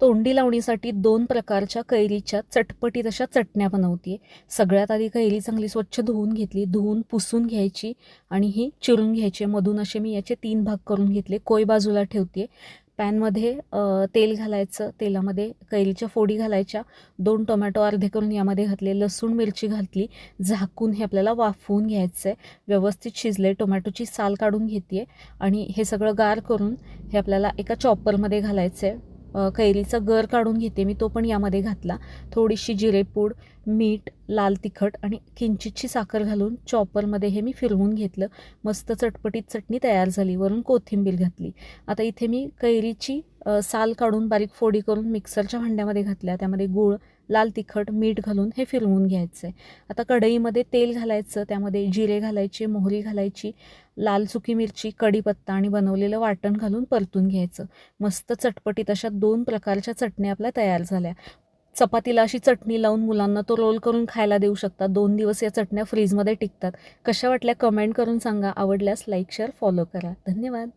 तोंडी लावणीसाठी 2 प्रकारच्या कैरीच्या चटपटीत अशा चटण्या बनवते. सगळ्यात आधी कैरी चांगली स्वच्छ धुवून घेतली. धुवून पुसून घ्यायची आणि ही चिरून घ्यायची. मधून असे मी याचे 3 भाग करून घेतले. कोय बाजूला ठेवते. पॅनमध्ये तेल घालायचं. तेलामध्ये कैरीच्या फोडी घालायच्या. 2 टोमॅटो अर्धे करून यामध्ये घातले. लसूण मिरची घातली. झाकून हे आपल्याला वाफवून घ्यायचं आहे. व्यवस्थित शिजले. टोमॅटोची साल काढून घेते आणि हे सगळं गार करून हे आपल्याला एका चॉपरमध्ये घालायचं आहे. कैरीचा गर काढून घेते मी, तो पण यामध्ये घातला. थोडीशी जिरेपूड, मीठ, लाल तिखट आणि किंचितशी साखर घालून चॉपरमध्ये हे मी फिरवून घेतलं. मस्त चटपटीत चटणी तयार झाली. वरून कोथिंबीर घातली. आता इथे मी कैरीची साल काढून बारीक फोडी करून मिक्सरच्या भांड्यामध्ये घातल्या. त्यामध्ये गूळ, लाल तिखट, मीठ घालून हे फिरवून घ्यायचं आहे. आता कढईमध्ये तेल घालायचं. त्यामध्ये जिरे घालायचे, मोहरी घालायची, लाल सुकी मिरची, कढीपत्ता आणि बनवलेलं वाटण घालून परतून घ्यायचं. मस्त चटपटीत अशा 2 प्रकारच्या चटण्या आपल्या तयार झाल्या. चपातीला अशी चटणी लावून मुलांना तो रोल करून खायला देऊ शकता. 2 दिवस या चटण्या फ्रीजमध्ये टिकतात. कशा वाटल्या कमेंट करून सांगा. आवडल्यास लाईक, शेअर, फॉलो करा. धन्यवाद.